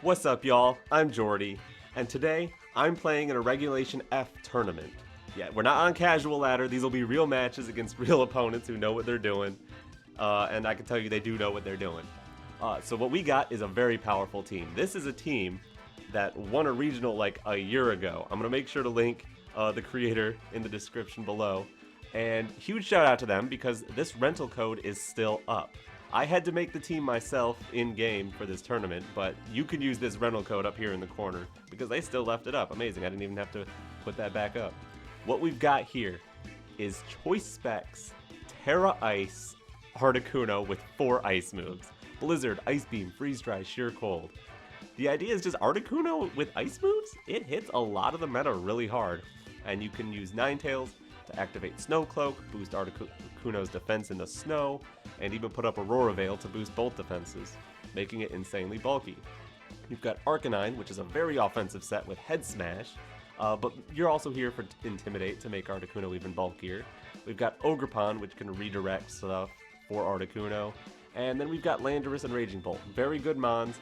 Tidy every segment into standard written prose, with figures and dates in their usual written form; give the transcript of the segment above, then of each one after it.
What's up, y'all? I'm Jordy, and today I'm playing in a Regulation F tournament. Yeah, we're not on casual ladder. These will be real matches against real opponents who know what they're doing, and I can tell you they do know what they're doing. So what we got is a very powerful team. This is a team that won a regional like a year ago. I'm gonna make sure to link the creator in the description below, and huge shout out to them because this rental code is still up. I had to make the team myself in-game for this tournament, but you can use this rental code up here in the corner because they still left it up. Amazing, I didn't even have to put that back up. What we've got here is Choice Specs, Tera Ice, Articuno with 4 ice moves. Blizzard, Ice Beam, Freeze Dry, Sheer Cold. The idea is just Articuno with ice moves? It hits a lot of the meta really hard. And you can use Ninetales to activate Snow Cloak, boost Articuno's defense in the snow, and even put up Aurora Veil to boost both defenses, making it insanely bulky. You've got Arcanine, which is a very offensive set with Head Smash, but you're also here for Intimidate to make Articuno even bulkier. We've got Ogerpon, which can redirect stuff for Articuno, and then we've got Landorus and Raging Bolt. Very good mons.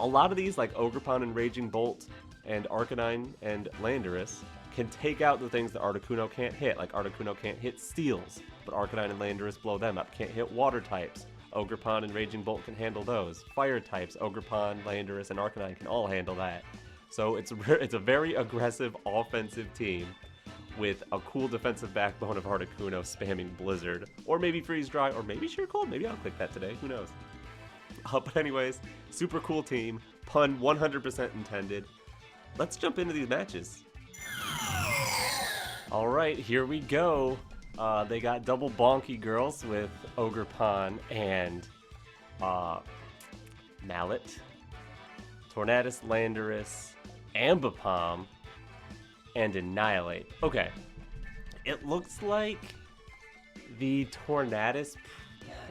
A lot of these, like Ogerpon and Raging Bolt, and Arcanine and Landorus, can take out the things that Articuno can't hit. Like Articuno can't hit Steels, but Arcanine and Landorus blow them up. Can't hit Water types. Ogerpon and Raging Bolt can handle those. Fire types, Ogerpon, Landorus, and Arcanine can all handle that. So it's a very aggressive offensive team with a cool defensive backbone of Articuno spamming Blizzard, or maybe Freeze Dry, or maybe Sheer Cold. Maybe I'll click that today. Who knows? But anyways, super cool team. Pun 100% intended. Let's jump into these matches. Alright, here we go. They got double bonky girls with Ogerpon and Mallet, Tornadus, Landorus, Ambipom, and Annihilate. Okay, it looks like the Tornadus,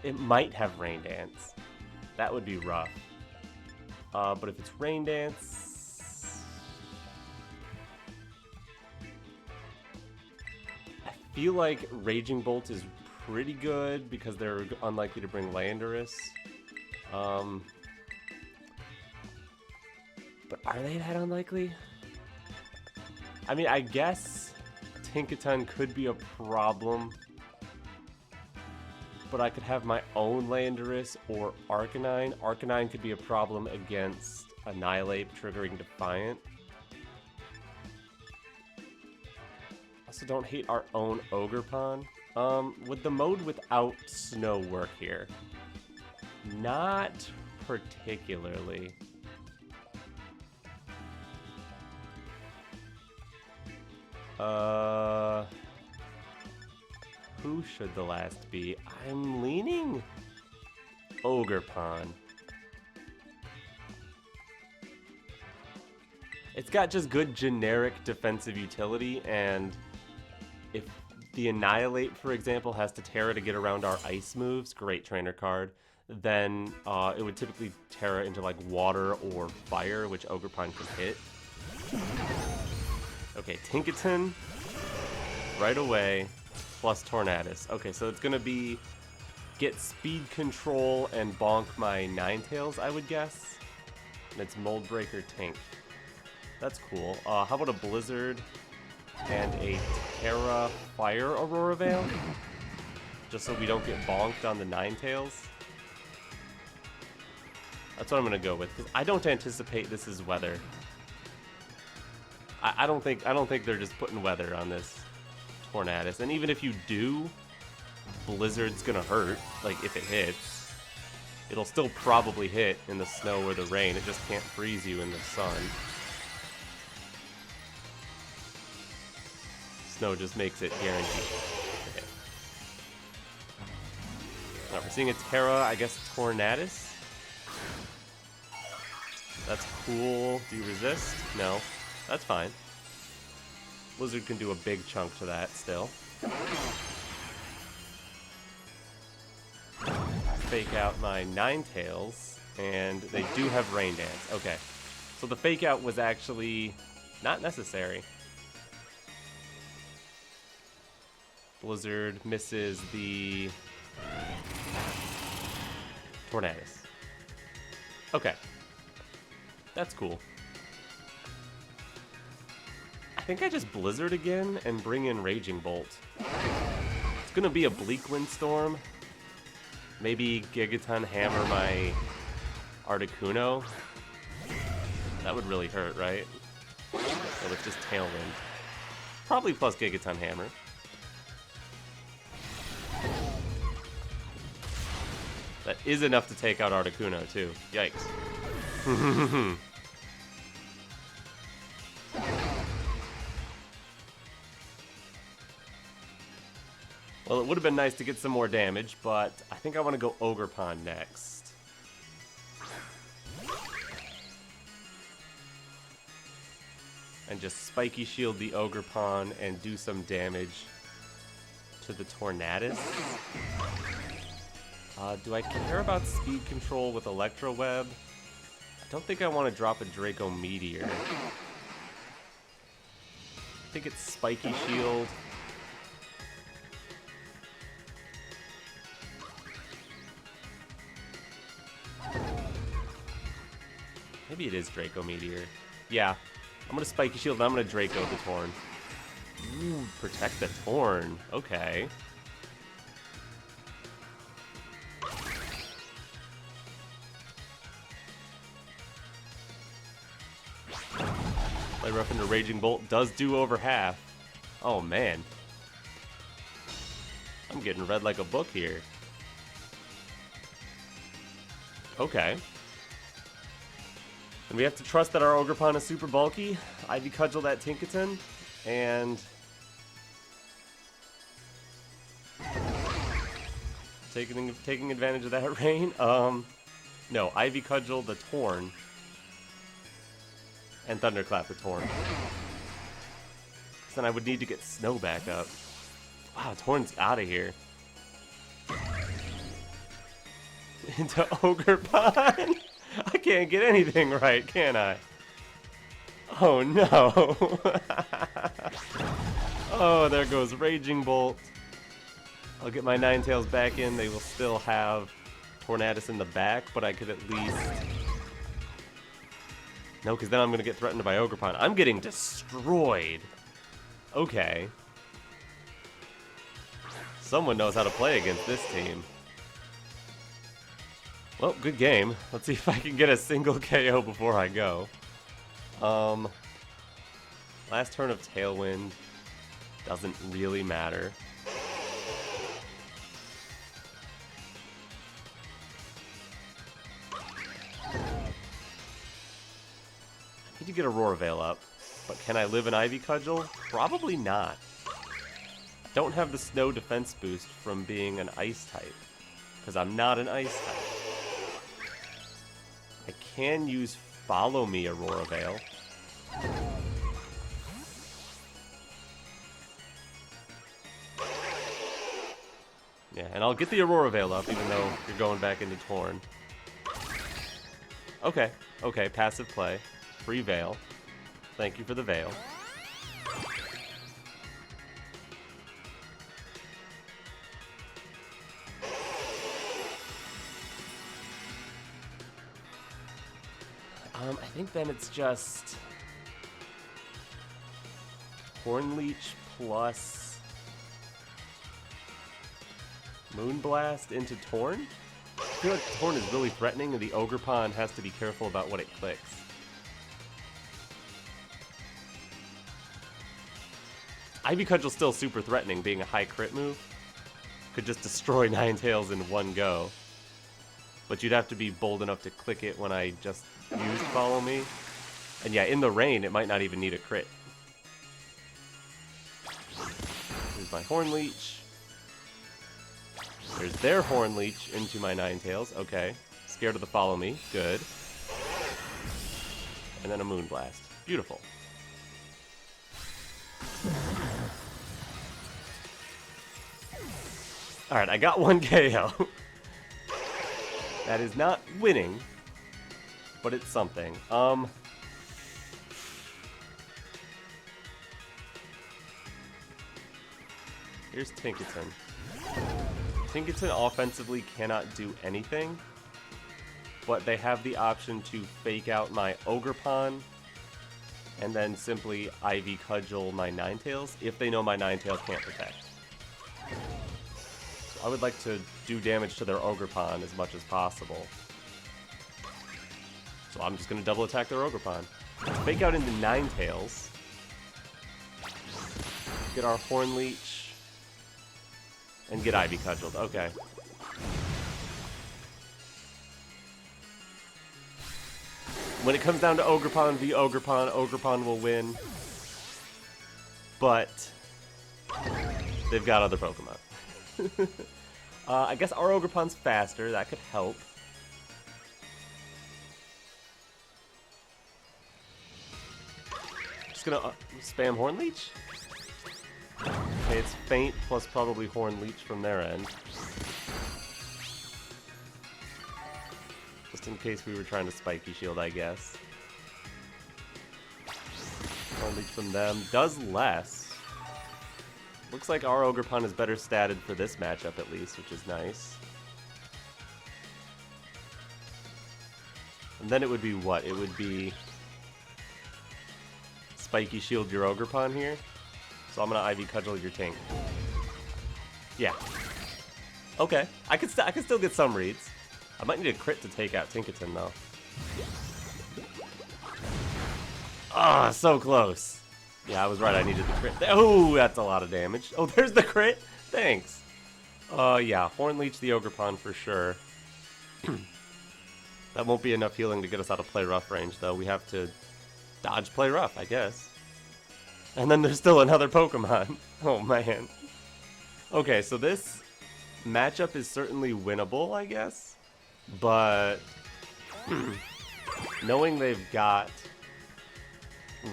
it might have Rain Dance. That would be rough. But if it's Rain Dance, I feel like Raging Bolt is pretty good because they're unlikely to bring Landorus. But are they that unlikely? I mean, I guess Tinkaton could be a problem, but I could have my own Landorus or Arcanine. Arcanine could be a problem against Annihilate, triggering Defiant. Also don't hate our own Ogerpon. Would the mode without snow work here? Not particularly. Who should the last be? I'm leaning Ogerpon. It's got just good generic defensive utility, and if the Annihilate, for example, has to Tera to get around our ice moves, great trainer card, then it would typically Tera into like water or fire, which Ogerpon can hit. Okay, Tinkaton right away, plus Tornadus. Okay, so it's gonna be get speed control and bonk my Ninetales, I would guess. And it's Mold Breaker Tink. That's cool. How about a Blizzard and a Tera Fire Aurora Veil? Just so we don't get bonked on the Ninetales. That's what I'm gonna go with, because I don't anticipate this is weather. I don't think they're just putting weather on this Tornadus. And even if you do, Blizzard's gonna hurt. Like if it hits, it'll still probably hit in the snow or the rain. It just can't freeze you in the sun. Snow just makes it guaranteed to hit. Now we're seeing a Tera, I guess Tornadus. That's cool. Do you resist? No. That's fine. Blizzard can do a big chunk to that still. Fake out my Ninetales, and they do have Rain Dance. Okay. So the fake out was actually not necessary. Blizzard misses the Tornadus. Okay. That's cool. I think I just Blizzard again and bring in Raging Bolt. It's gonna be a Bleak Windstorm. Maybe Gigaton Hammer my Articuno. That would really hurt, right? So it's just Tailwind. Probably plus Gigaton Hammer. That is enough to take out Articuno, too. Yikes. Well, it would have been nice to get some more damage, but I think I want to go Ogerpon next. And just Spiky Shield the Ogerpon and do some damage to the Tornadus. Do I care about speed control with Electro Web? I don't think I want to drop a Draco Meteor. I think it's Spiky Shield. Maybe it is Draco Meteor. Yeah. I'm gonna Spiky Shield and I'm gonna Draco the Torn. Ooh, protect the Torn. Okay. Play rough into Raging Bolt does do over half. Oh man. I'm getting read like a book here. Okay. And we have to trust that our Ogerpon is super bulky. Ivy Cudgel that Tinkaton, and taking advantage of that rain. No, Ivy Cudgel the Torn, and Thunderclap the Torn. Then I would need to get Snow back up. Wow, Torn's out of here. Into Ogerpon. I can't get anything right, can I? Oh no. Oh, there goes Raging Bolt. I'll get my Ninetales back in. They will still have Tornadus in the back, but I could at least... No, because then I'm going to get threatened by Ogerpon. I'm getting destroyed. Okay. Someone knows how to play against this team. Well, good game. Let's see if I can get a single KO before I go. Last turn of Tailwind doesn't really matter. I need to get Aurora Veil up, but can I live an Ivy Cudgel? Probably not. I don't have the Snow defense boost from being an Ice type, because I'm not an Ice type. I can use Follow Me Aurora Veil. Yeah, and I'll get the Aurora Veil up, even though you're going back into Torn. Okay, okay, passive play. Free Veil. Thank you for the Veil. I think then it's just Horn Leech plus Moonblast into Torn? I feel like Torn is really threatening and the Ogerpon has to be careful about what it clicks. Ivy Cudgel's still super threatening, being a high crit move. Could just destroy Ninetales in one go. But you'd have to be bold enough to click it when I just used Follow Me. And yeah, in the rain, it might not even need a crit. Here's my Horn Leech. There's their Horn Leech into my Ninetales. Okay. Scared of the Follow Me. Good. And then a Moonblast. Beautiful. Alright, I got one KO. That is not winning, but it's something. Here's Tinkaton. Tinkaton offensively cannot do anything. but they have the option to fake out my Ogerpon and then simply Ivy Cudgel my Ninetales if they know my Ninetales can't protect. So I would like to do damage to their Ogerpon as much as possible. So I'm just going to double attack their Ogerpon. Fake out into Ninetales. Get our Horn Leech. And get Ivy Cudgeled. Okay. When it comes down to Ogerpon v Ogerpon, Ogerpon will win. But they've got other Pokemon. I guess our Ogerpon's faster. That could help. Just gonna spam Horn Leech. Okay, it's Faint plus probably Horn Leech from their end. Just in case we were trying to Spiky Shield, I guess. Horn Leech from them does less. Looks like our Ogerpon is better statted for this matchup at least, which is nice. And then it would be what? It would be Spiky Shield your Ogerpon here. So I'm gonna Ivy Cudgel your Tink. Yeah. Okay. I can still get some reads. I might need a crit to take out Tinkaton though. Ah, so close. Yeah, I was right. I needed the crit. Oh, that's a lot of damage. Oh, there's the crit. Thanks. Yeah, Horn Leech the Ogerpon for sure. That won't be enough healing to get us out of Play Rough range though. We have to dodge Play Rough, I guess. And then there's still another Pokemon. Oh, man. Okay, so this matchup is certainly winnable, I guess. But knowing they've got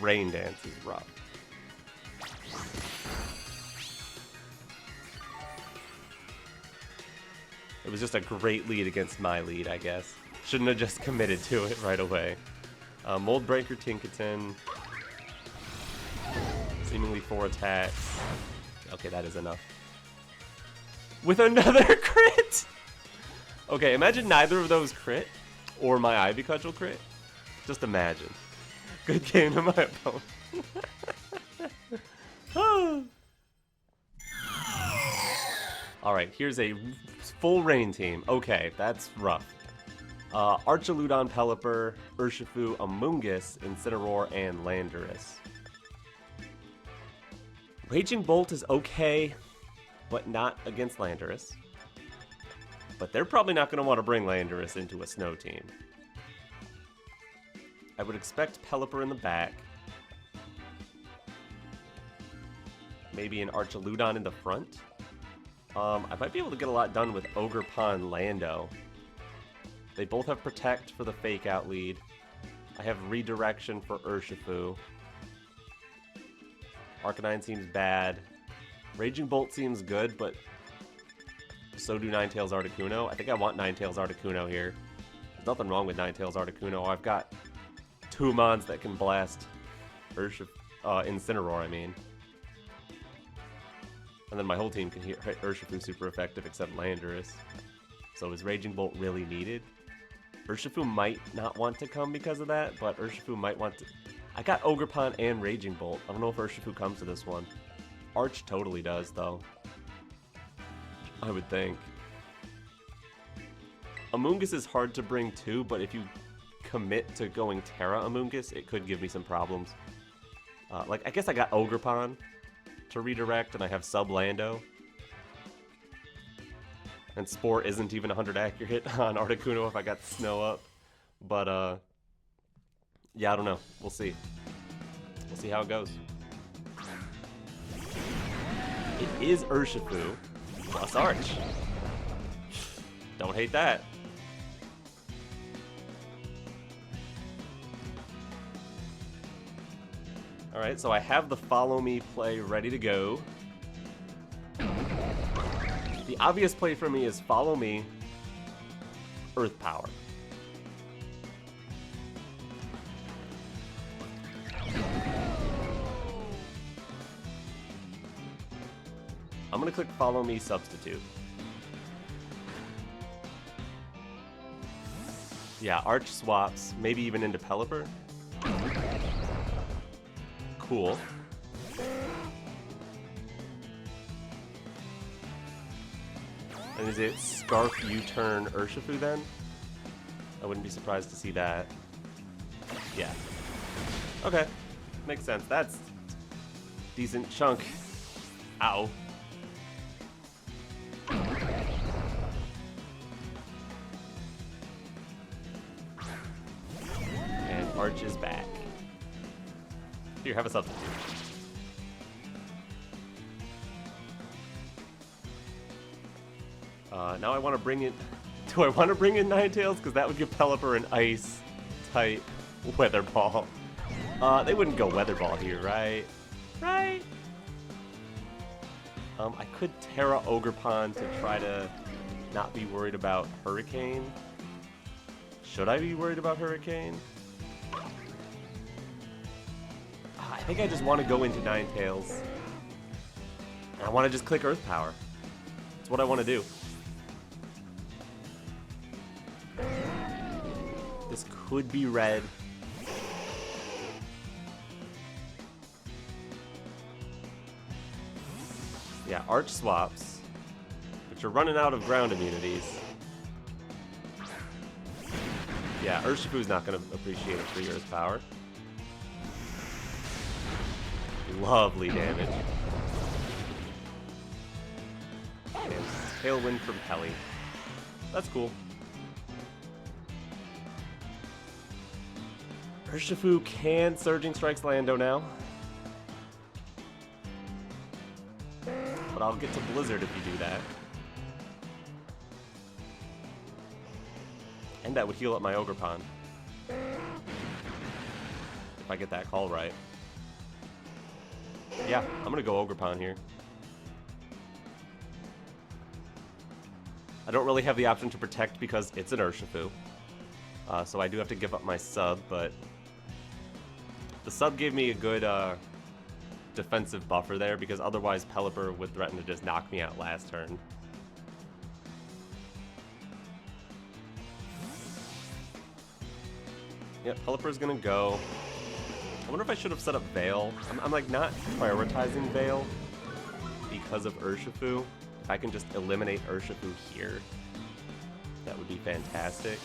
Rain Dance is rough. It was just a great lead against my lead, I guess. Shouldn't have just committed to it right away. Mold Breaker Tinkaton. Seemingly 4 attacks. Okay, that is enough. With another crit! Okay, imagine neither of those crit, or my Ivy Cudgel crit. Just imagine. Good game to my opponent. Alright, here's a full rain team. Okay, that's rough. Archaludon, Pelipper, Urshifu, Amoonguss, Incineroar, and Landorus. Raging Bolt is okay, but not against Landorus. But they're probably not going to want to bring Landorus into a snow team. I would expect Pelipper in the back. Maybe an Archaludon in the front. I might be able to get a lot done with Ogerpon Lando. They both have Protect for the Fake Out lead. I have Redirection for Urshifu. Arcanine seems bad. Raging Bolt seems good, but so do Ninetales Articuno. I think I want Ninetales Articuno here. There's nothing wrong with Ninetales Articuno. I've got 2 Mons that can blast Incineroar, I mean. And then my whole team can hit Urshifu super effective except Landorus. So is Raging Bolt really needed? Urshifu might not want to come because of that, but Urshifu might want to... I got Ogerpon and Raging Bolt. I don't know if Urshifu comes to this one. Arch totally does, though. I would think. Amoonguss is hard to bring too, but if you commit to going Tera Amoonguss, it could give me some problems. Like, I guess I got Ogerpon to redirect, and I have Sub Lando. And Spore isn't even 100 accurate on Articuno if I got Snow up. But, yeah, I don't know. We'll see. We'll see how it goes. It is Urshifu plus Arch. Don't hate that. Alright, so I have the Follow Me play ready to go. The obvious play for me is Follow Me, Earth Power. I'm going to click Follow Me Substitute. Yeah, Arch swaps, maybe even into Pelipper. Cool. And is it Scarf U-turn Urshifu then? I wouldn't be surprised to see that. Yeah. Okay. Makes sense. That's decent chunk. Ow. And Arch is back. Here, have a substitute. Now I want to bring in... Do I want to bring in Ninetales? Because that would give Pelipper an Ice-type Weather Ball. They wouldn't go Weather Ball here, right? Right? I could Tera Ogerpon to try to not be worried about Hurricane. Should I be worried about Hurricane? I think I just want to go into Ninetales. I want to just click Earth Power. That's what I want to do. This could be red. Yeah, Arch swaps, but you're running out of ground immunities. Yeah, Urshifu's not going to appreciate a free Earth Power. Lovely damage. And Tailwind from Pelly. That's cool. Urshifu can Surging Strikes Lando now. But I'll get to Blizzard if you do that. And that would heal up my Ogerpon. If I get that call right. Yeah, I'm gonna go Ogerpon here. I don't really have the option to protect because it's an Urshifu. So I do have to give up my sub, but the sub gave me a good defensive buffer there because otherwise Pelipper would threaten to just knock me out last turn. Yep, Pelipper's gonna go. I wonder if I should have set up Veil. I'm like not prioritizing Veil because of Urshifu. If I can just eliminate Urshifu here, that would be fantastic.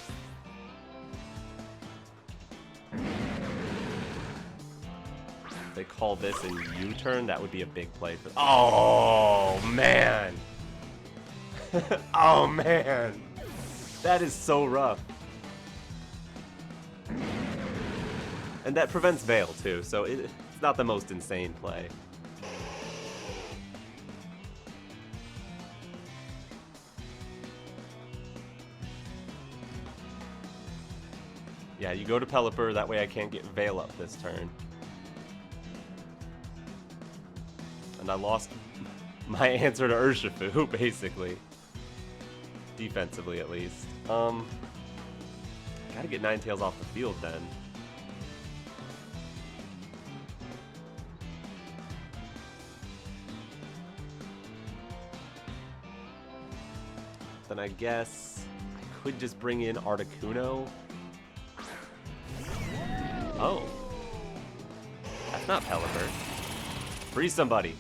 If they call this a U-turn, that would be a big play for... Oh, man! Oh, man! That is so rough. And that prevents Veil, too, so it's not the most insane play. Yeah, you go to Pelipper, that way I can't get Veil up this turn. And I lost my answer to Urshifu, basically. Defensively, at least. Gotta get Ninetales off the field, then. Then I guess I could just bring in Articuno. Oh. That's not Pelipper. Free somebody.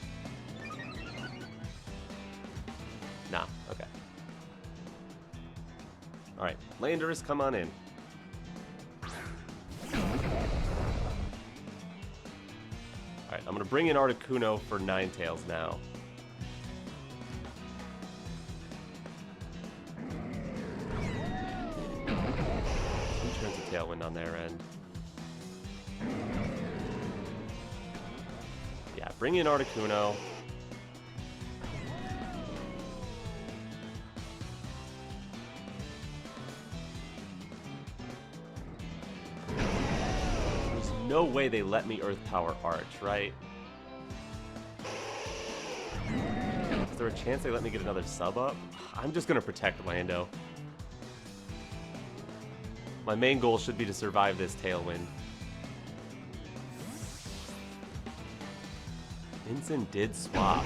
Nah, okay. Alright, Landorus, come on in. Alright, I'm gonna bring in Articuno for Ninetales now. Who turns a Tailwind on their end? Yeah, bring in Articuno. There's no way they let me Earth Power Arch, right? Is there a chance they let me get another sub up? I'm just gonna protect Lando. My main goal should be to survive this Tailwind. Vincent did swap.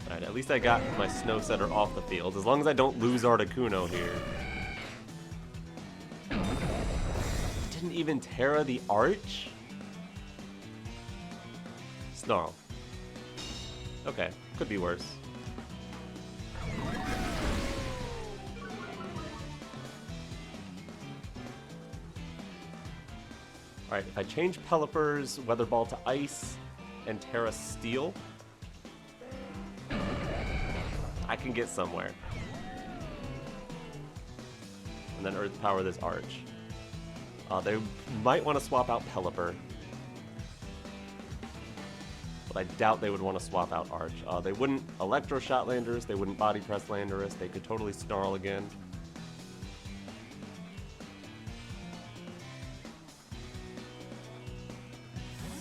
Alright, at least I got my Snow Setter off the field, as long as I don't lose Articuno here. Didn't even Tera the Arch? Snarl. Okay, could be worse. Alright, if I change Pelipper's Weather Ball to Ice and Tera Steel, I can get somewhere. And then Earth Power this Arch. They might want to swap out Pelipper. But I doubt they would want to swap out Arch. They wouldn't Electro Shot Landorus, they wouldn't Body Press Landorus, they could totally Snarl again.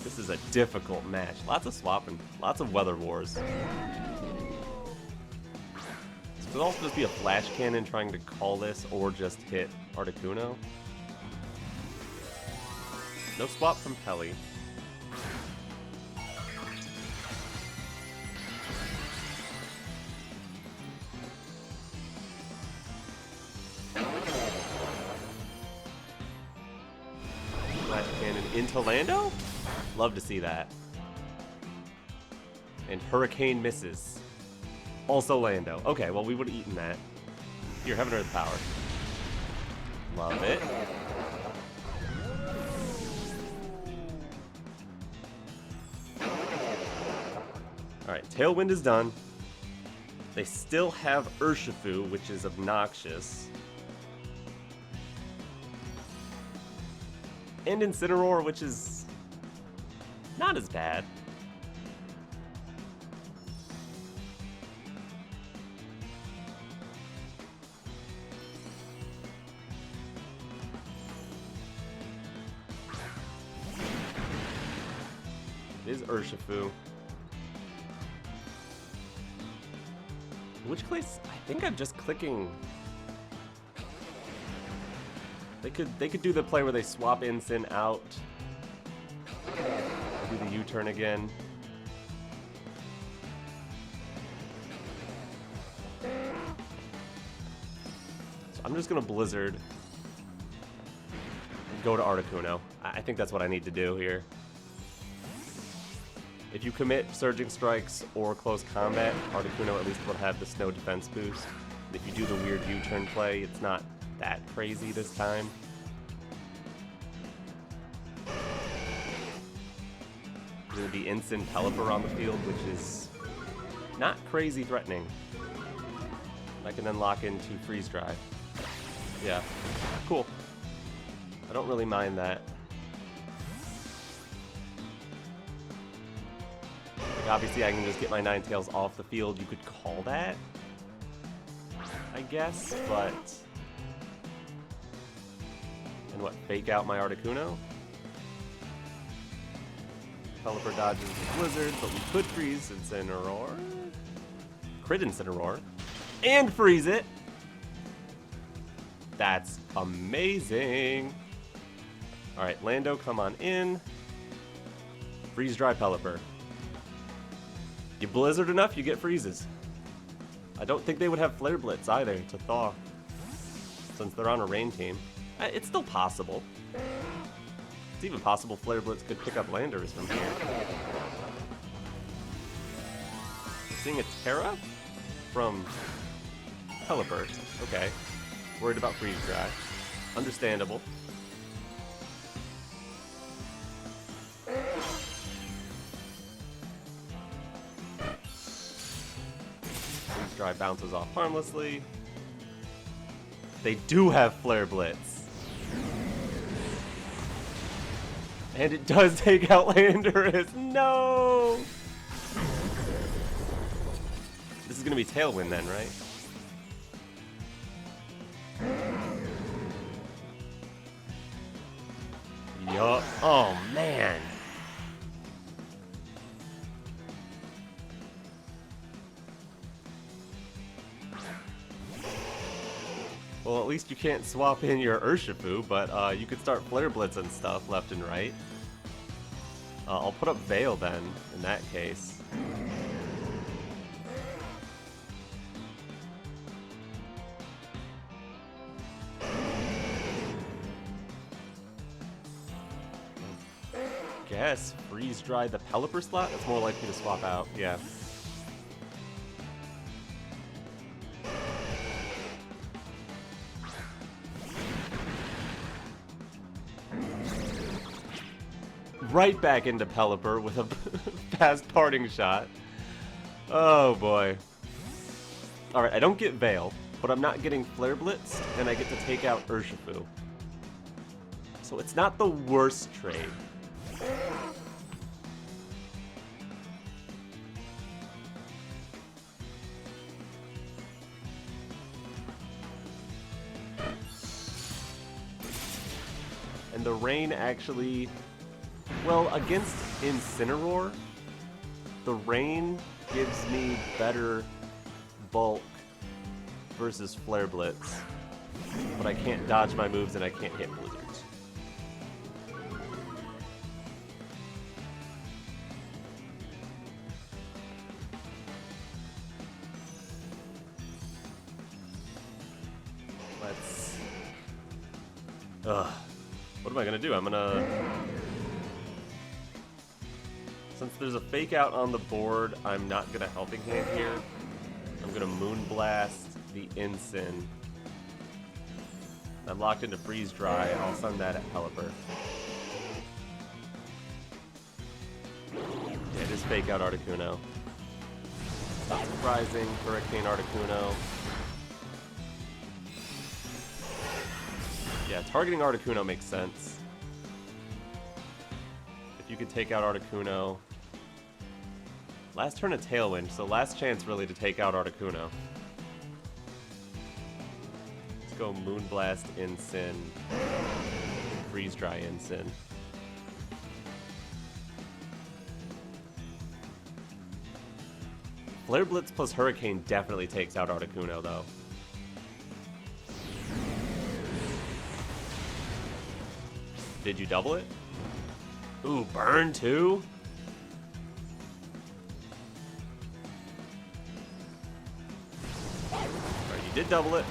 This is a difficult match. Lots of swapping, lots of Weather Wars. This could also just be a Flash Cannon trying to call this or just hit Articuno. No swap from Pelly. Flash Cannon into Lando? Love to see that. And Hurricane misses. Also Lando. Okay, well we would have eaten that. Here, have an Earth Power. Love it. Alright, Tailwind is done. They still have Urshifu, which is obnoxious. And Incineroar, which is not as bad. It is Urshifu. In which case, I think I'm just clicking. They could do the play where they swap Incin out. Do the U-turn again. So I'm just gonna Blizzard and go to Articuno. I think that's what I need to do here. If you commit Surging Strikes or Close Combat, Articuno at least will have the Snow Defense boost. If you do the weird U-turn play, it's not that crazy this time. There's going to be Incin Pelipper on the field, which is not crazy threatening. I can then lock into Freeze Dry. Yeah, cool. I don't really mind that. Like obviously I can just get my Ninetales off the field, you could call that, I guess, but... And what, fake out my Articuno? Pelipper dodges the Blizzard, but we could freeze Incineroar. Crit Incineroar. And freeze it! That's amazing! Alright, Lando, come on in. Freeze Dry Pelipper. You Blizzard enough, you get freezes. I don't think they would have Flare Blitz either to thaw, since they're on a rain team. It's still possible. It's even possible Flare Blitz could pick up Landorus from here. Seeing a Tera from Pelipper. Okay. Worried about Freeze Dry. Understandable. Freeze Dry bounces off harmlessly. They do have Flare Blitz. And it does take out Landorus. No! This is going to be Tailwind then, right? Yup. Oh, man. Well, at least you can't swap in your Urshifu, but you could start Flare Blitz and stuff left and right. I'll put up Veil then, in that case. freeze dry the Pelipper slot, that's more likely to swap out. Yeah. Right back into Pelipper with a fast parting shot. Oh boy. Alright, I don't get Veil, but I'm not getting Flare Blitz, and I get to take out Urshifu. So it's not the worst trade. And the rain actually... Well, against Incineroar, the rain gives me better bulk versus Flare Blitz. But I can't dodge my moves and I can't hit Blizzards. Let's... What am I gonna do? I'm gonna... Since there's a fake out on the board, I'm not gonna Helping Hand here. I'm gonna Moonblast the Incin. I'm locked into Freeze Dry. I'll send that at Pelipper. Yeah, it is fake out Articuno. Not surprising. Hurricane Articuno. Yeah, targeting Articuno makes sense. If you could take out Articuno. Last turn of Tailwind, so last chance really to take out Articuno. Let's go Moonblast Incin. Freeze Dry Incin. Flare Blitz plus Hurricane definitely takes out Articuno though. Did you double it? Ooh, burn too? Alright, you did double it.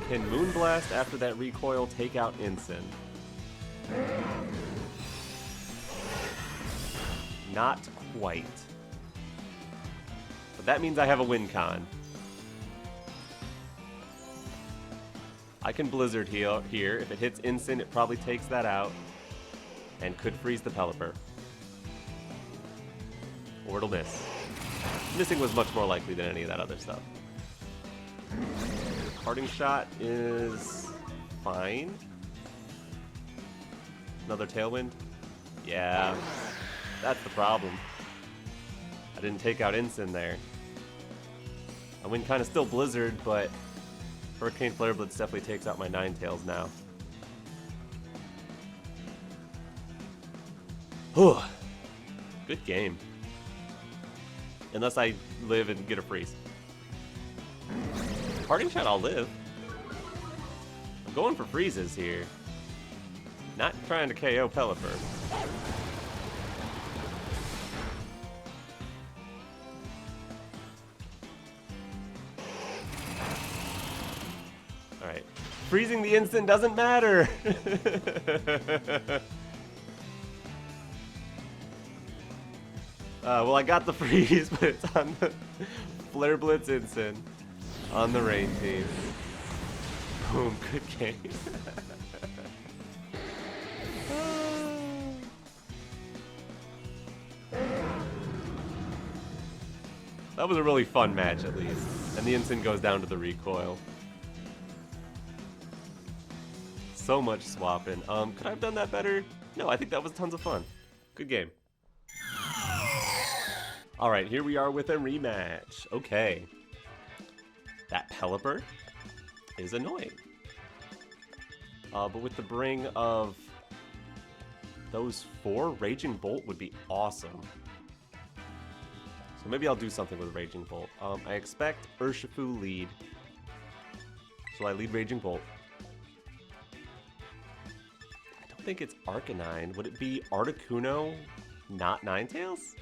Can Moonblast after that recoil take out Incin? Not quite. But that means I have a win con. I can Blizzard heal here. If it hits Incin, it probably takes that out. And could freeze the Pelipper. Or it'll miss. Missing was much more likely than any of that other stuff. Parting Shot is fine. Another Tailwind? Yeah, that's the problem. I didn't take out Incin there. I win kind of still Blizzard, but Hurricane Flare Blitz definitely takes out my Ninetales now. Whew. Good game. Unless I live and get a freeze. Parting Shot, I'll live. I'm going for freezes here. Not trying to KO Pelipper. Alright. Freezing the instant doesn't matter! Well, I got the freeze, but it's on the Flare Blitz Incin on the rain team. Boom, good game. That was a really fun match, at least. And the Incin goes down to the recoil. So much swapping. Could I have done that better? No, I think that was tons of fun. Good game. Alright, here we are with a rematch. Okay. That Pelipper is annoying. But with the bring of those 4, Raging Bolt would be awesome. So maybe I'll do something with Raging Bolt. I expect Urshifu lead. So I lead Raging Bolt. I don't think it's Arcanine. Would it be Articuno, not Ninetales?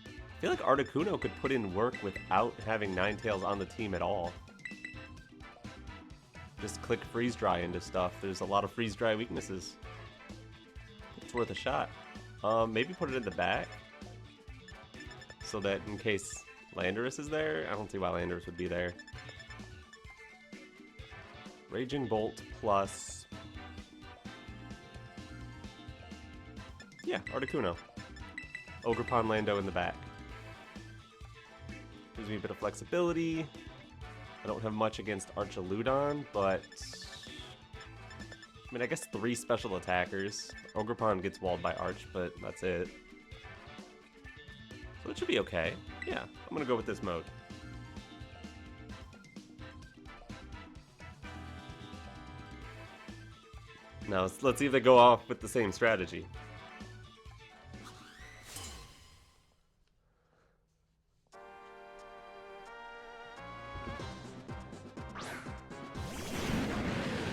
I feel like Articuno could put in work without having Ninetales on the team at all. Just click Freeze Dry into stuff. There's a lot of Freeze Dry weaknesses. worth a shot. Maybe put it in the back so that in case Landorus is there, I don't see why Landorus would be there. Raging Bolt plus... yeah, Articuno. Ogerpon-Lando in the back. Gives me a bit of flexibility. I don't have much against Archaludon, but... I mean, I guess 3 special attackers. Ogerpon gets walled by Arch, but that's it. So it should be okay. Yeah, I'm gonna go with this mode. Now, let's see if they go off with the same strategy.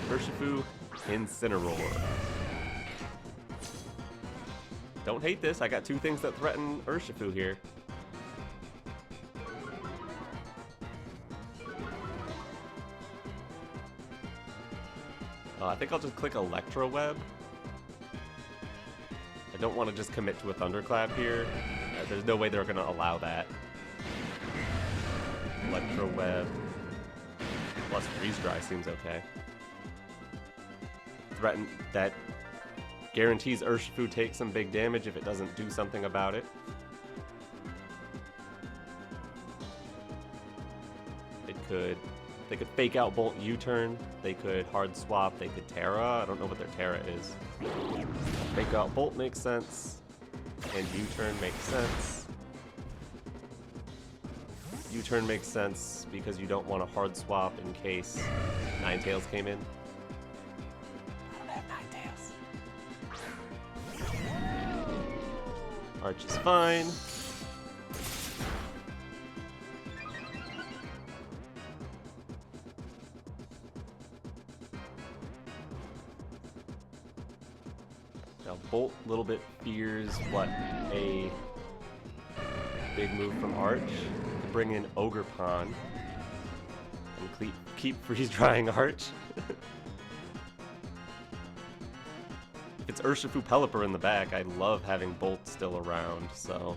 Urshifu, Incineroar. Don't hate this, I got 2 things that threaten Urshifu here. I think I'll just click Electro Web. I don't want to just commit to a Thunderclap here. There's no way they're going to allow that. Electro Web plus Freeze Dry seems okay. Threaten that guarantees Urshifu takes some big damage if it doesn't do something about it. They could fake out Bolt U-turn, they could hard swap, they could Tera. I don't know what their Tera is. Fake out Bolt makes sense, and U-turn makes sense. U-turn makes sense because you don't want a hard swap in case Ninetales came in. I don't have Ninetales. Arch is fine. Now Bolt a little bit fears what a big move from Arch to bring in Ogerpon and keep freeze drying Arch. If it's Urshifu Pelipper in the back, I love having Bolt still around, so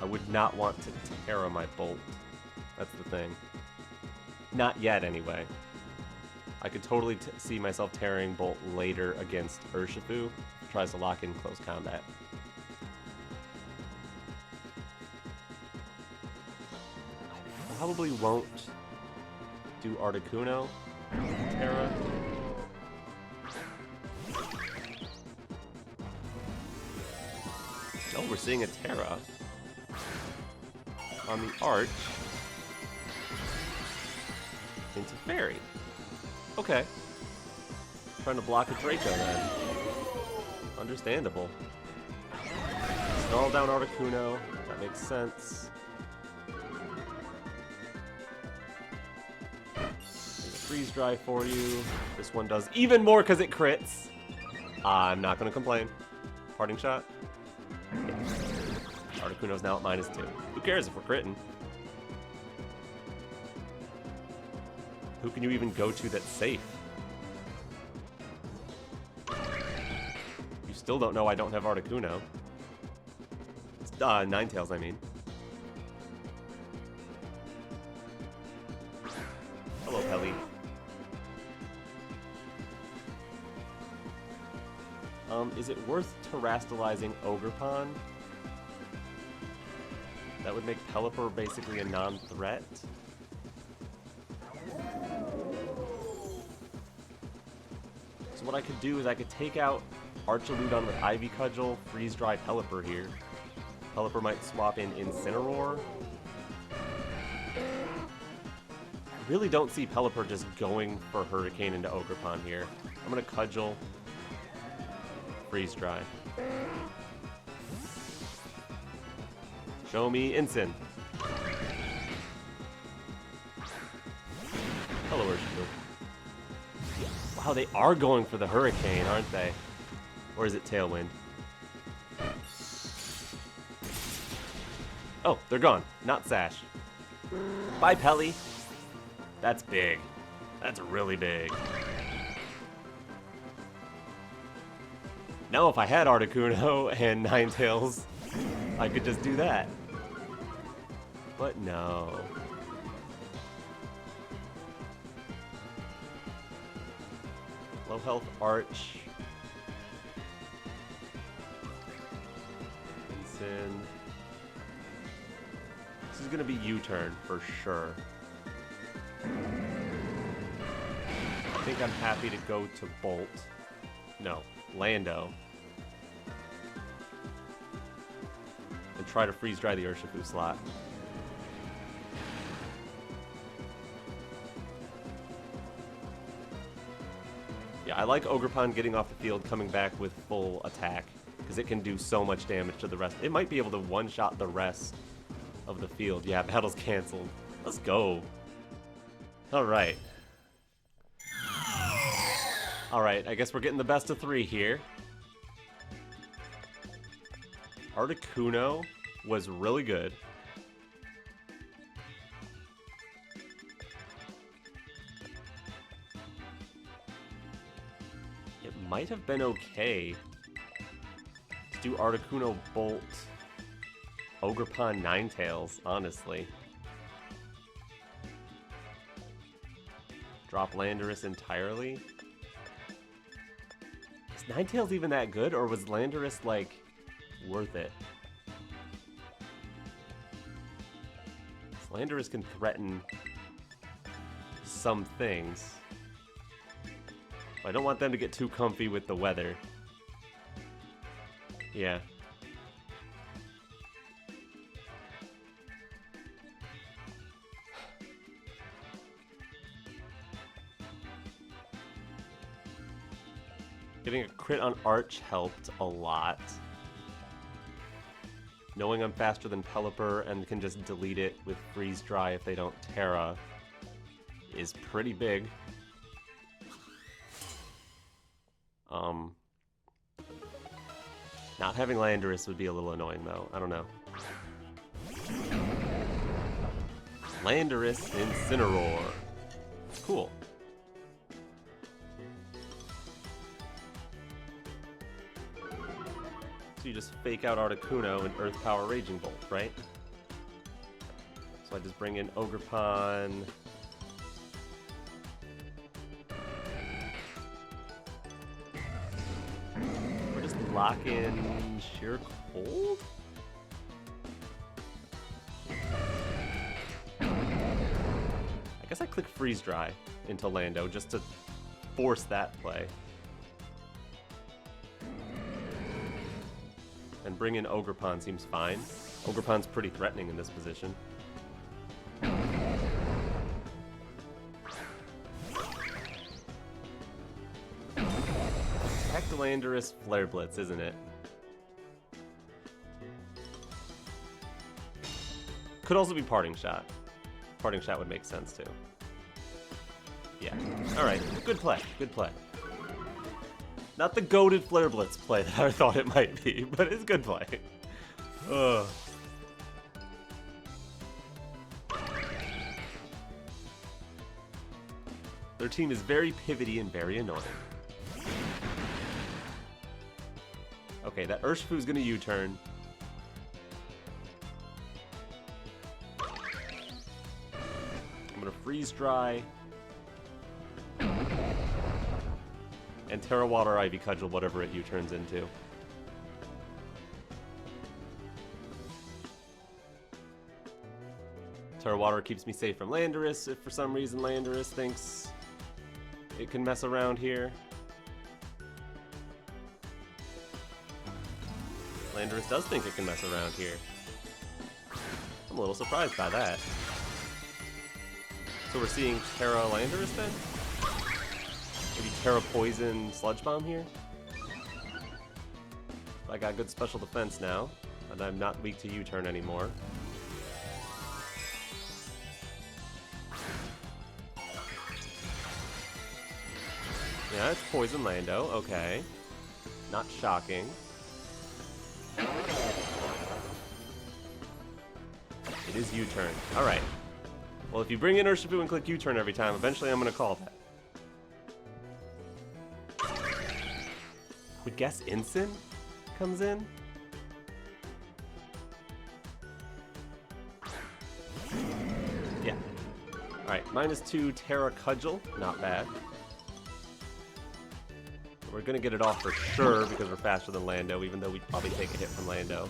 I would not want to Tera my Bolt. That's the thing. Not yet, anyway. I could totally see myself tearing Bolt later against Urshifu if he tries to lock in close combat. I probably won't do Articuno Tera. Oh, we're seeing a Tera on the Arch into Fairy. Okay. Trying to block a Draco then. Understandable. Snarl down Articuno. That makes sense. There's a freeze dry for you. This one does even more because it crits. I'm not going to complain. Parting shot. Articuno's now at -2. Who cares if we're critting? Who can you even go to that's safe? You still don't know I don't have Articuno. It's, Ninetales, I mean. Hello, Pelly. Is it worth terastallizing Ogerpon? That would make Pelipper basically a non-threat. So what I could do is I could take out Archaludon with Ivy Cudgel, freeze dry Pelipper here. Pelipper might swap in Incineroar. I really don't see Pelipper just going for Hurricane into Ogerpon here. I'm gonna Cudgel, freeze dry. Show me Incin. Hello, Urshifu. Wow, they are going for the Hurricane, aren't they? Or is it Tailwind? Oh, they're gone. Not Sash. Bye, Pelly. That's big. That's really big. Now if I had Articuno and Ninetales, I could just do that. But no. Low health Arch. Sin. This is gonna be U-turn for sure. I think I'm happy to go to Bolt. No, Lando. And try to freeze dry the Urshifu slot. Yeah, I like Ogerpon getting off the field, coming back with full attack, because it can do so much damage to the rest. It might be able to one-shot the rest of the field. Yeah, battle's canceled. Let's go. Alright. Alright, I guess we're getting the best of 3 here. Articuno was really good. It might have been okay to do Articuno Bolt Ogerpon Ninetales, honestly. Drop Landorus entirely. Is Ninetales even that good, or was Landorus, like, worth it? Landorus can threaten some things. I don't want them to get too comfy with the weather. Yeah. Getting a crit on Arch helped a lot. Knowing I'm faster than Pelipper and can just delete it with Freeze Dry if they don't Tera is pretty big. Not having Landorus would be a little annoying though. I don't know. Landorus Incineroar. Cool. So you just fake out Articuno and Earth Power Raging Bolt, right? So I just bring in Ogerpon. We're just lock in Sheer Cold? I guess I click Freeze Dry into Lando just to force that play. And bring in Ogerpon seems fine. Ogerpon's pretty threatening in this position. Protect Landorus Flare Blitz, isn't it? Could also be Parting Shot. Parting Shot would make sense too. Yeah. Alright, good play, good play. Not the goated Flare Blitz play that I thought it might be, but it's good play. Ugh. Their team is very pivoty and very annoying. Okay, that Urshifu's gonna U-turn. I'm gonna Freeze Dry. And Terra Water Ivy Cudgel, whatever it U-turns into. Terra Water keeps me safe from Landorus if for some reason Landorus thinks it can mess around here. Landorus does think it can mess around here. I'm a little surprised by that. So we're seeing Terra Landorus then? Maybe Terra Poison Sludge Bomb here? I got good special defense now, and I'm not weak to U-turn anymore. Yeah, it's Poison Lando, okay. Not shocking. It is U-turn. Alright. Well, if you bring in Urshifu and click U-turn every time, eventually I'm going to call that. would guess Ensign comes in. Yeah. Alright, -2 Tera Cudgel. Not bad. We're gonna get it off for sure because we're faster than Lando, even though we'd probably take a hit from Lando.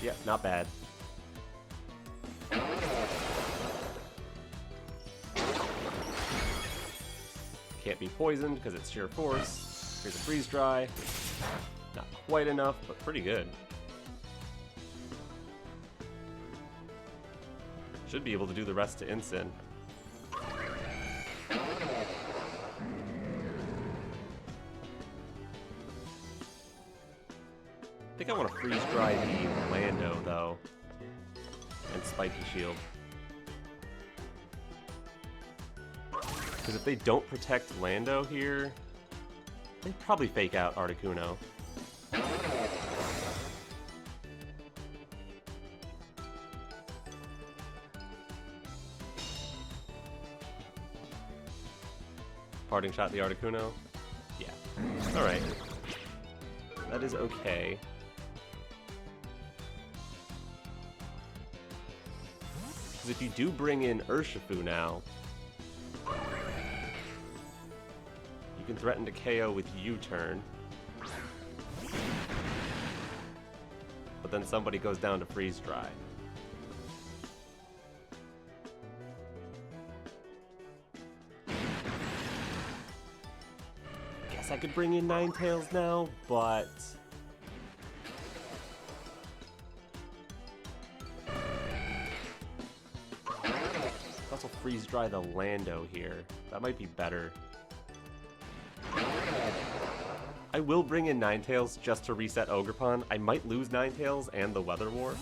Yeah, not bad. Can't be poisoned because it's sheer force. Here's a freeze dry. Not quite enough, but pretty good. Should be able to do the rest to Ensign. I think I want to freeze dry the Lando though, and Spiky Shield. Because if they don't protect Lando here, they probably fake out Articuno. Parting shot the Articuno? Yeah. Alright. That is okay. Because if you do bring in Urshifu now, you can threaten to KO with U-turn. But then somebody goes down to freeze dry. Guess I could bring in Ninetales now, but also freeze dry the Lando here. That might be better. I will bring in Ninetales just to reset Ogerpon. I might lose Ninetales and the Weather War.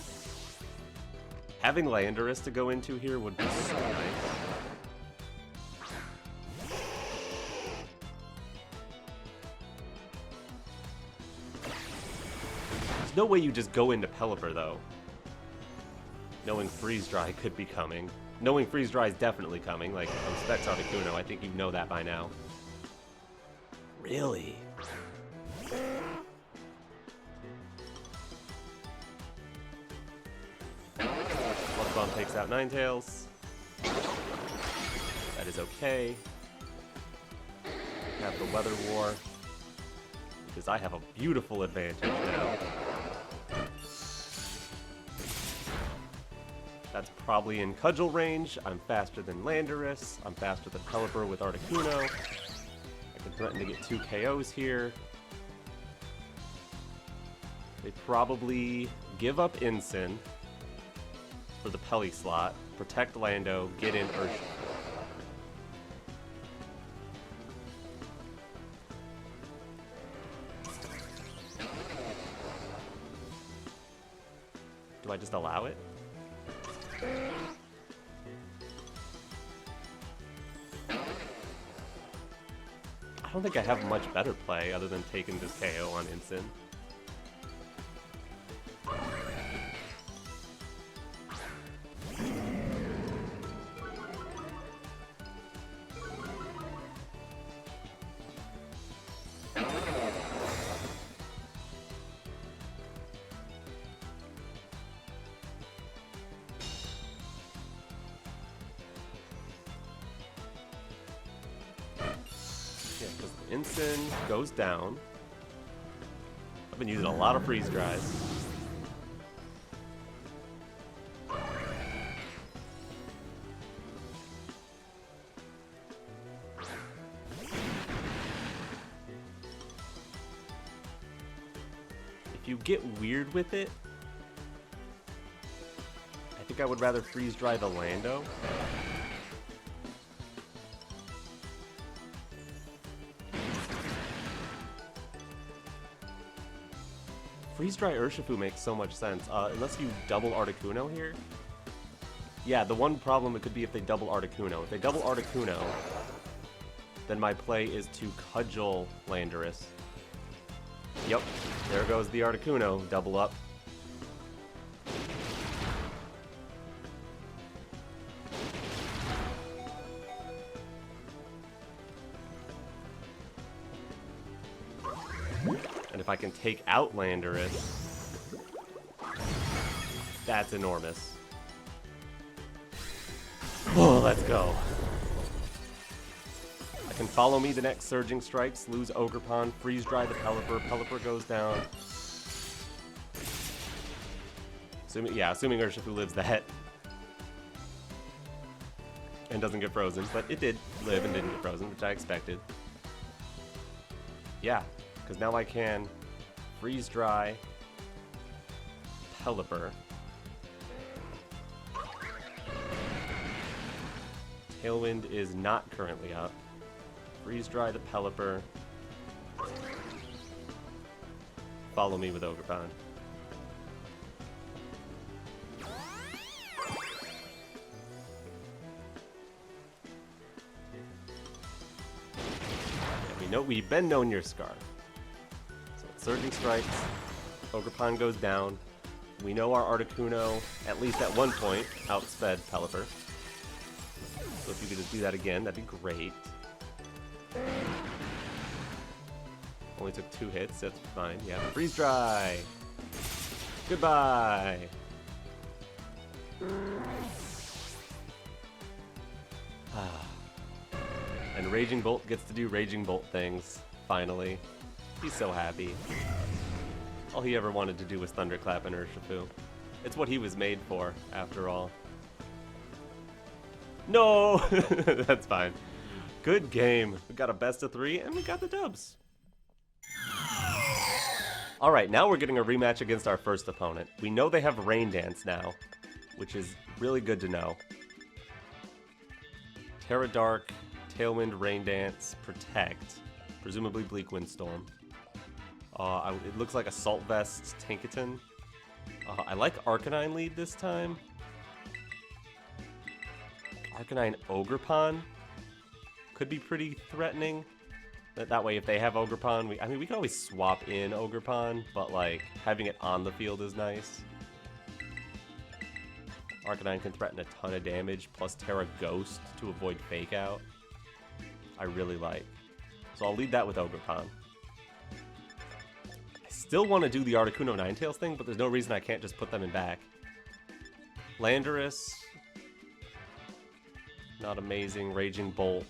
Having Landorus to go into here would be so nice. There's no way you just go into Pelipper though. Knowing Freeze Dry could be coming. Knowing Freeze Dry is definitely coming, like on Specs Articuno, I think you know that by now. Really? Blood Bomb takes out Ninetales. That is okay. Have the Weather War, because I have a beautiful advantage now. That's probably in Cudgel range. I'm faster than Landorus. I'm faster than Pelipper with Articuno. I can threaten to get 2 KOs here. They probably give up Ensign for the Pelly slot, protect Lando, get in Urshifu. Do I just allow it? I don't think I have much better play other than taking this KO on Ensign. Ensign goes down. I've been using a lot of freeze dries. If you get weird with it, I think I would rather freeze dry the Lando. Freeze Dry Urshifu makes so much sense, unless you double Articuno here. Yeah, the one problem it could be if they double Articuno. If they double Articuno, then my play is to Cudgel Landorus. Yep, there goes the Articuno, double up. if I can take out Landorus, that's enormous. Oh, let's go. I can follow me the next Surging Strikes, lose Ogerpon, freeze dry the Pelipper. Pelipper goes down. Assuming Urshifu lives that. And doesn't get frozen, but it did live and didn't get frozen, which I expected. Yeah, because now I can freeze dry Pelipper. Tailwind is not currently up. Freeze dry the Pelipper. Follow me with Ogerpon. We've been known your Scar. So it's Surging Strikes. Ogerpon goes down. We know our Articuno, at least at one point, outsped Pelipper. So if you could just do that again, that'd be great. Only took 2 hits, that's fine. Yeah, freeze dry. Goodbye. And Raging Bolt gets to do Raging Bolt things, finally. He's so happy. All he ever wanted to do was Thunderclap and Urshifu. It's what he was made for, after all. No! That's fine. Good game. We got a best of 3, and we got the dubs. Alright, now we're getting a rematch against our first opponent. We know they have Rain Dance now, which is really good to know. Tera Dark, Tailwind, Rain Dance, Protect, presumably Bleak Windstorm. It looks like Assault Vest, Tinkaton. I like Arcanine lead this time. Arcanine Ogerpon could be pretty threatening. That way, if they have Ogerpon, we can always swap in Ogerpon, but like having it on the field is nice. Arcanine can threaten a ton of damage, plus Tera Ghost to avoid Fake Out. I really like. So I'll lead that with Ogerpon. I still want to do the Articuno Ninetales thing, but there's no reason I can't just put them in back. Landorus, not amazing. Raging Bolt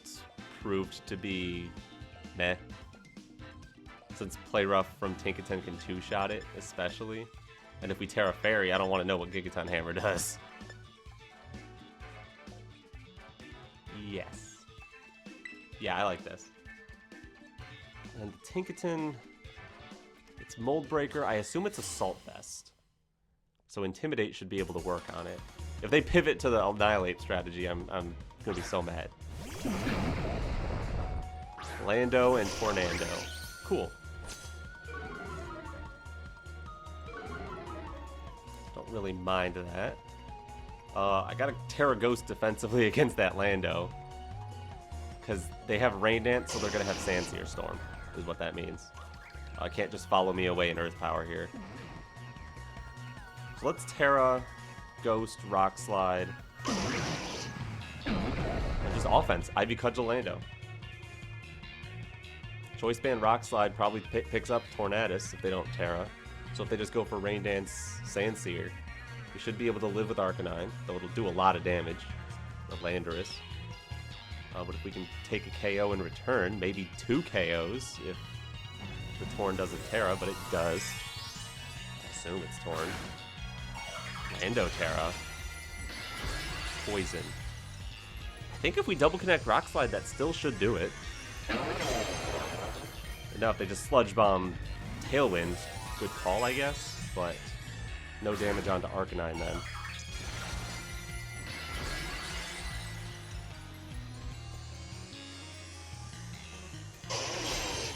proved to be meh. Since Play Rough from Tinkaton can 2-shot it, especially. And if we Tera Fairy, I don't want to know what Gigaton Hammer does. Yes. Yeah, I like this. And Tinkaton, it's Mold Breaker. I assume it's Assault Vest. So Intimidate should be able to work on it. If they pivot to the Annihilate strategy, I'm gonna be so mad. Lando and Tornado. Cool. Don't really mind that. I got a Tera Ghost defensively against that Lando. Because they have Rain Dance, so they're going to have Sandsear Storm, is what that means. I can't just follow me away in Earth Power here. So let's Tera, Ghost, Rock Slide. And just offense. Ivy Cudgel Lando. Choice Band Rock Slide probably picks up Tornadus if they don't Tera. So if they just go for Rain Dance, Sandsear, we should be able to live with Arcanine, though it'll do a lot of damage with Landorus. But if we can take a KO in return, maybe 2 KOs if the Torn doesn't Tera, but it does. I assume it's Torn. Lando Tera. Poison. I think if we double connect Rock Slide, that still should do it. Now if they just Sludge Bomb Tailwind, good call I guess, but no damage onto Arcanine then.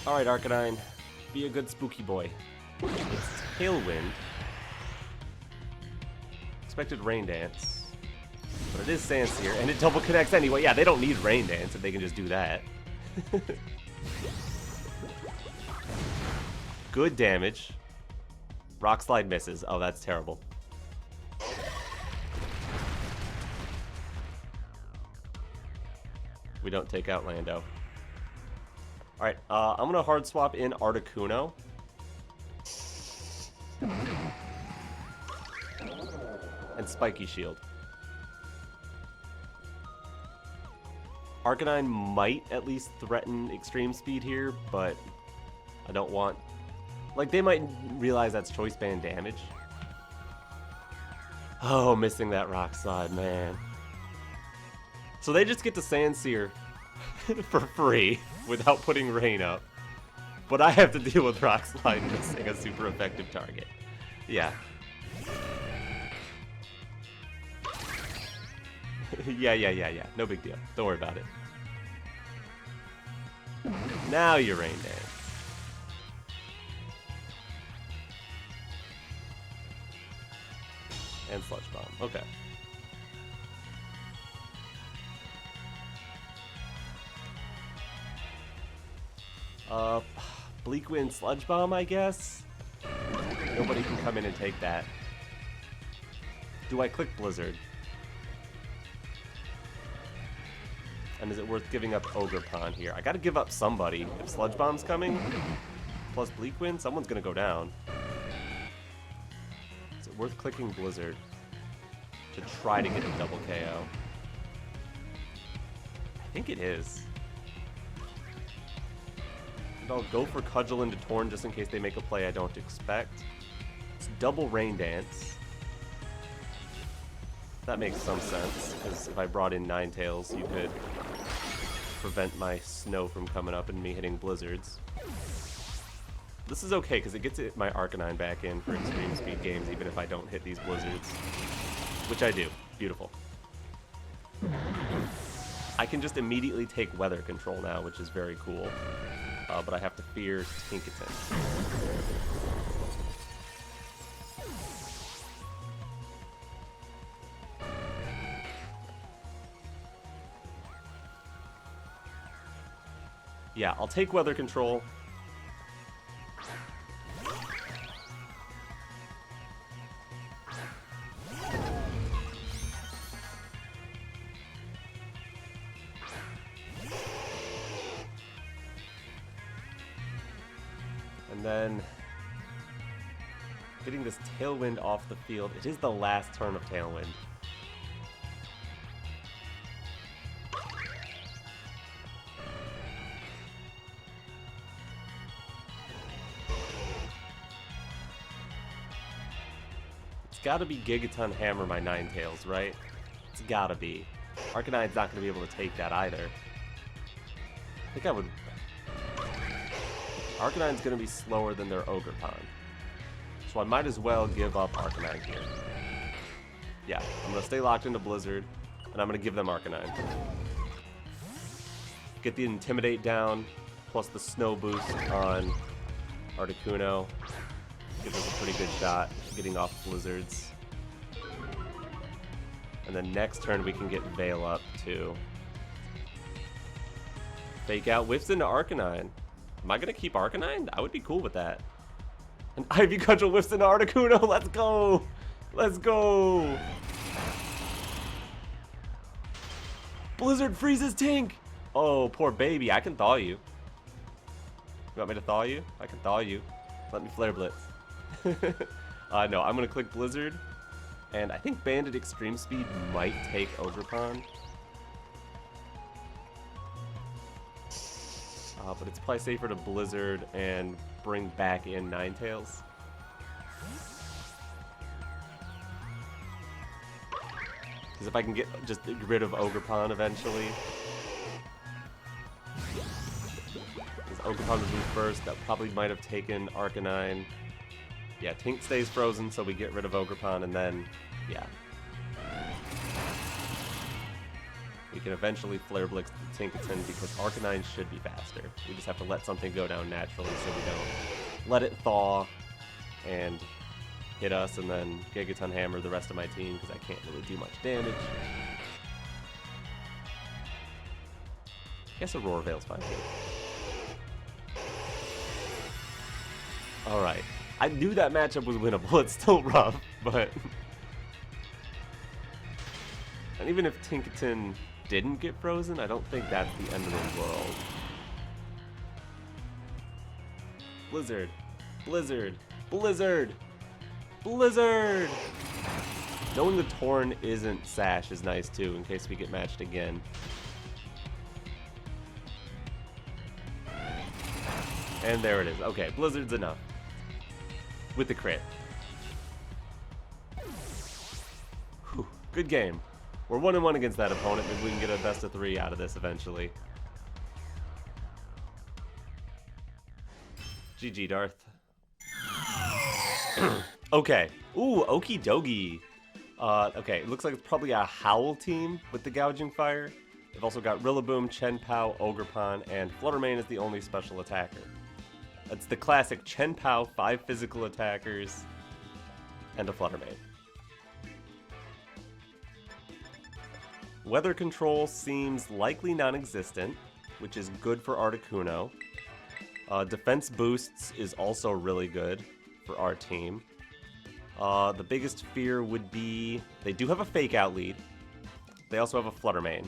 Alright, Arcanine, be a good spooky boy. It's Tailwind. Expected Rain Dance. But it is Sandsear, and it double connects anyway. Yeah, they don't need Rain Dance if they can just do that. Good damage. Rock Slide misses. Oh, that's terrible. We don't take out Lando. Alright, I'm going to hard swap in Articuno. And Spiky Shield. Arcanine might at least threaten Extreme Speed here, but I don't want... Like, they might realize that's Choice Band damage. Oh, missing that Rock Slide, man. So they just get to Sandsear for free without putting Rain up. But I have to deal with Rock Slide missing a super effective target. Yeah. Yeah. No big deal. Don't worry about it. Now you Rain Dance. And Sludge Bomb. Okay. Bleak Wind Sludge Bomb, I guess? Nobody can come in and take that. Do I click Blizzard? And is it worth giving up Ogerpon here? I gotta give up somebody. If Sludge Bomb's coming, plus Bleak Wind, someone's gonna go down. Is it worth clicking Blizzard to try to get a double KO? I think it is. And I'll go for Cudgel into Torn just in case they make a play I don't expect. It's double Rain Dance. That makes some sense, because if I brought in Ninetales, you could prevent my snow from coming up and me hitting blizzards. This is okay, because it gets my Arcanine back in for extreme speed games, even if I don't hit these blizzards. Which I do. Beautiful. I can just immediately take weather control now, which is very cool. But I have to fear Tinkaton. Yeah, I'll take weather control. And then getting this Tailwind off the field. It is the last turn of Tailwind. Gotta be Gigaton Hammer my Ninetales, right? It's gotta be. Arcanine's not gonna be able to take that either. I think I would... Arcanine's gonna be slower than their Ogerpon. So I might as well give up Arcanine here. Yeah, I'm gonna stay locked into Blizzard, and I'm gonna give them Arcanine. Get the Intimidate down, plus the Snow Boost on Articuno. Gives us a pretty good shot getting off blizzards. And then next turn we can get Veil up too. Fake out whiffs into Arcanine. Am I gonna keep Arcanine? I would be cool with that. And Ivy Cudgel whiffs into Articuno. Let's go! Let's go! Blizzard freezes Tink! Oh, poor baby. I can thaw you. You want me to thaw you? I can thaw you. Let me Flare Blitz. No, I'm gonna click Blizzard, and I think Banded Extreme Speed might take Ogerpon. But it's probably safer to Blizzard and bring back in Ninetales. Because if I can get just rid of Ogerpon eventually. Because Ogerpon was moved first, that probably might have taken Arcanine. Yeah, Tink stays frozen, so we get rid of Ogerpon, and then, yeah. We can eventually Flare Blitz Tinkaton because Arcanine should be faster. We just have to let something go down naturally so we don't let it thaw and hit us, and then Gigaton Hammer the rest of my team because I can't really do much damage. I guess Aurora Veil's fine too. Alright. I knew that matchup was winnable. It's still rough, but... And even if Tinkaton didn't get frozen, I don't think that's the end of the world. Blizzard. Blizzard. Blizzard! Blizzard! Knowing the Torn isn't Sash is nice too, in case we get matched again. And there it is. Okay, Blizzard's enough. With the crit. Whew, good game. We're 1-1 against that opponent. Maybe we can get a best of 3 out of this eventually. GG, Darth. Okay. Ooh, Okie Dokie. Okay, it looks like it's probably a Howl team with the Gouging Fire. They've also got Rillaboom, Chien-Pao, Ogerpon, and Fluttermane is the only special attacker. It's the classic Chien-Pao, 5 physical attackers, and a Fluttermane. Weather control seems likely non-existent, which is good for Articuno. Defense boosts is also really good for our team. The biggest fear would be they do have a Fake Out lead. They also have a Fluttermane.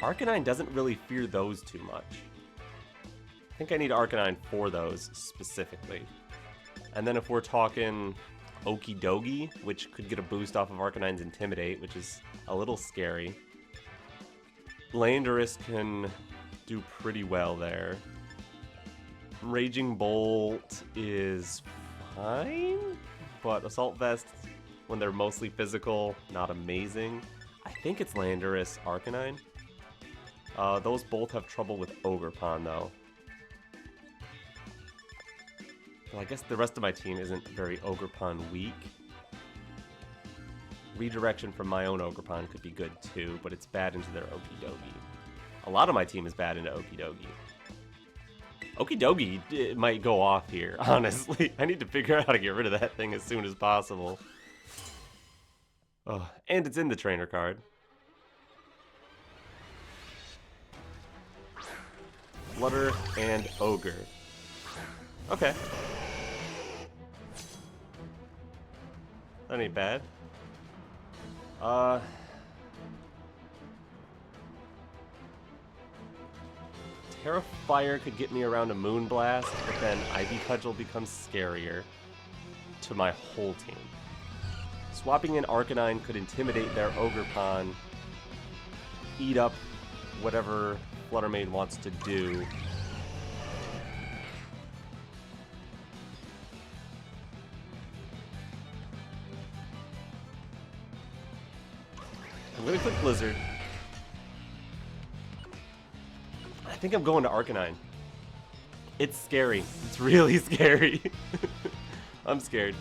Arcanine doesn't really fear those too much. I think I need Arcanine for those specifically. And then if we're talking Okie Dokie, which could get a boost off of Arcanine's Intimidate, which is a little scary. Landorus can do pretty well there. Raging Bolt is fine, but Assault Vest, when they're mostly physical, not amazing. I think it's Landorus, Arcanine. Those both have trouble with Ogerpon, though. Well, I guess the rest of my team isn't very Ogerpon weak. Redirection from my own Ogerpon could be good too, but it's bad into their Okie Dokie. A lot of my team is bad into Okie Dokie. Okie Dokie it might go off here, honestly. I need to figure out how to get rid of that thing as soon as possible. Oh, and it's in the trainer card. Flutter and Ogre. Okay. That ain't bad. Tera Fire could get me around a Moonblast, but then Ivy Cudgel becomes scarier to my whole team. Swapping in Arcanine could intimidate their Ogerpon, eat up whatever Fluttermane wants to do. I'm gonna click Blizzard. I think I'm going to Arcanine. It's scary. It's really scary. I'm scared.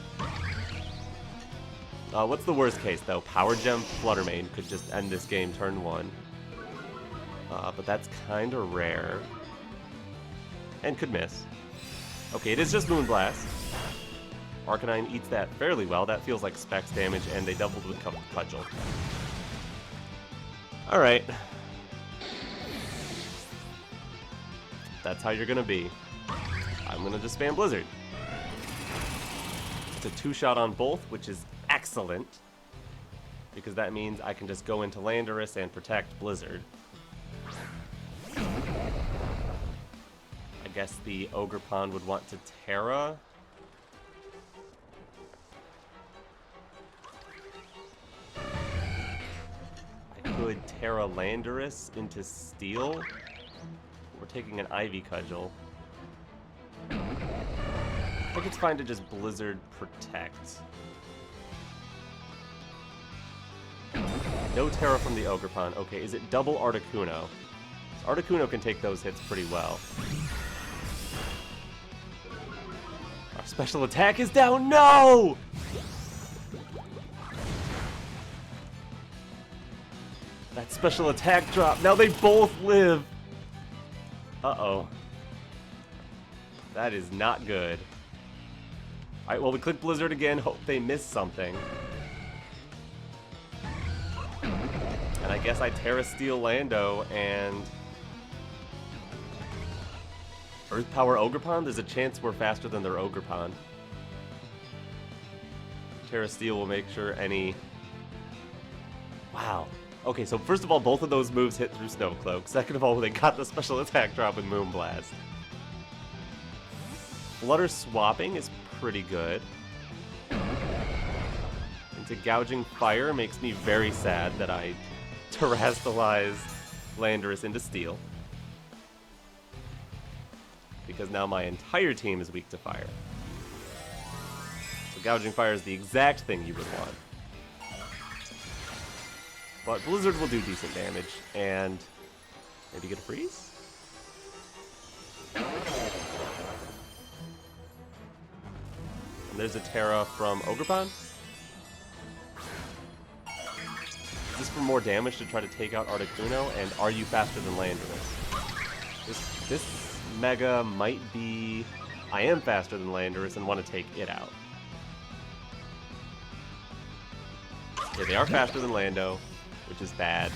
What's the worst case, though? Power Gem Fluttermane could just end this game turn 1. But that's kind of rare. And could miss. Okay, it is just Moonblast. Arcanine eats that fairly well. That feels like Specs damage, and they doubled with Cudgel. Alright. That's how you're gonna be. I'm gonna just spam Blizzard. It's a 2-shot on both, which is excellent. Because that means I can just go into Landorus and protect Blizzard. I guess the Ogerpon would want to Tera. I could Tera Landorus into Steel. We're taking an Ivy Cudgel. I think it's fine to just Blizzard Protect. No Tera from the Ogerpon. Okay, is it double Articuno? Articuno can take those hits pretty well. Our special attack is down. No! That special attack drop. Now they both live. Uh-oh. That is not good. Alright, well, we click Blizzard again. Hope they miss something. And I guess I Tera Steel Lando and Earth Power Ogerpon? There's a chance we're faster than their Ogerpon. Tera Steel will make sure any... Wow. Okay, so first of all, both of those moves hit through Snow Cloak. Second of all, they got the special attack drop with Moonblast. Flutter swapping is pretty good. into Gouging Fire makes me very sad that I terrestrialized Landorus into Steel. Because now my entire team is weak to fire. So Gouging Fire is the exact thing you would want. But Blizzard will do decent damage, and maybe get a freeze? And there's a Tera from Ogerpon. Is this for more damage to try to take out Articuno? And are you faster than Landorus? This Mega might be... I am faster than Landorus and want to take it out. Okay, they are faster than Lando, which is bad.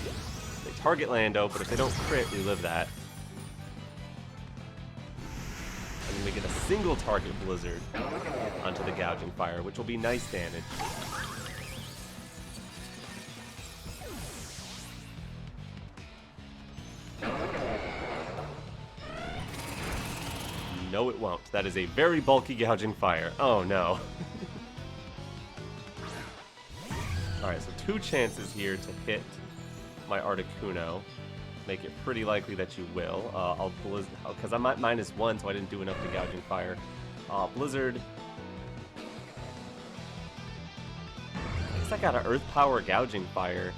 They target Lando, but if they don't crit, we live that. And then we get a single target Blizzard onto the Gouging Fire, which will be nice damage. No, it won't. That is a very bulky Gouging Fire. Oh, no. Alright, so 2 chances here to hit my Articuno. Make it pretty likely that you will. I'll Blizzard, because I'm at -1, so I didn't do enough to Gouging Fire. Blizzard. I guess I got an Earth Power Gouging Fire.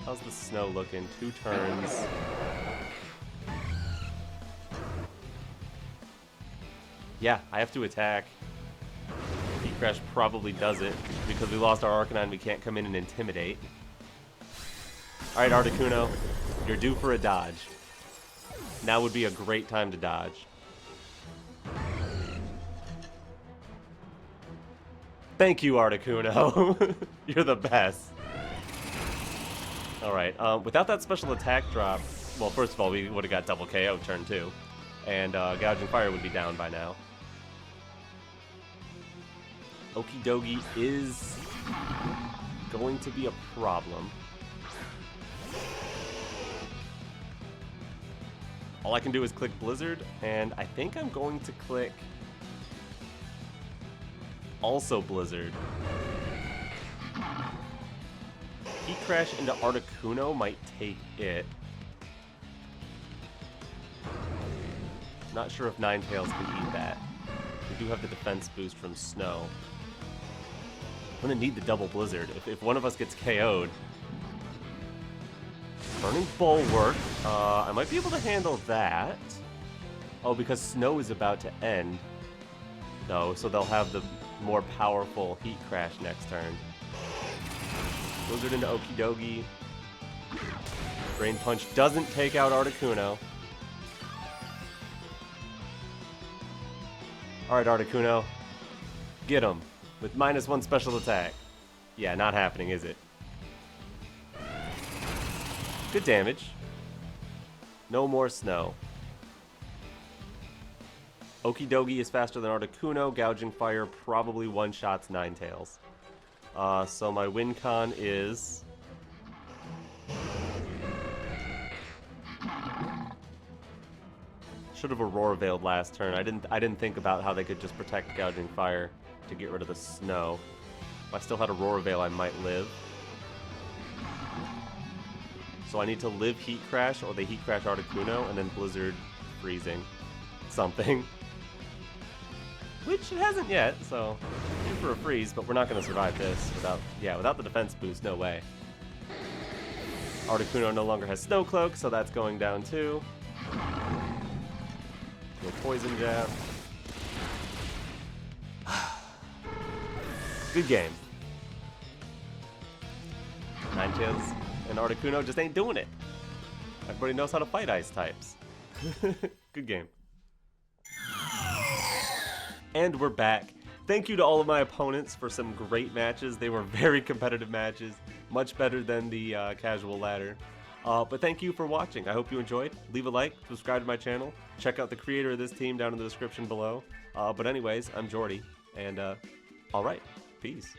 How's the snow looking? 2 turns. Yeah, I have to attack. Heat Crash probably does it. Because we lost our Arcanine, we can't come in and Intimidate. Alright, Articuno, you're due for a dodge. Now would be a great time to dodge. Thank you, Articuno. You're the best. Alright, without that special attack drop, well, first of all, we would have got double KO turn 2. And Gouging Fire would be down by now. Okidogi is going to be a problem. All I can do is click Blizzard, and I think I'm going to click also Blizzard. Heat Crash into Articuno might take it. Not sure if Ninetales can eat that. We do have the defense boost from Snow. I'm gonna need the double Blizzard. If one of us gets KO'd. Burning Bulwark. I might be able to handle that. Oh, because Snow is about to end. No, so they'll have the more powerful Heat Crash next turn. Blizzard into Okidogi. Brain Punch doesn't take out Articuno. Alright, Articuno. Get him. With -1 special attack. Yeah, not happening, is it? Good damage. No more Snow. Okidogi is faster than Articuno. Gouging Fire probably one-shots Ninetales. So my win con is... Should have Aurora Veiled last turn. I didn't think about how they could just protect Gouging Fire to get rid of the Snow. If I still had Aurora Veil, I might live. So I need to live Heat Crash, or they Heat Crash Articuno, and then Blizzard freezing something. Which it hasn't yet, so due for a freeze, but we're not going to survive this without the defense boost, no way. Articuno no longer has Snow Cloak, so that's going down too. No Poison Jab. Good game. Ninetales and Articuno just ain't doing it. Everybody knows how to fight ice types. Good game. And we're back. Thank you to all of my opponents for some great matches. They were very competitive matches. Much better than the casual ladder. But thank you for watching. I hope you enjoyed. Leave a like, subscribe to my channel. Check out the creator of this team down in the description below. But anyways, I'm Jordy. And alright, peace.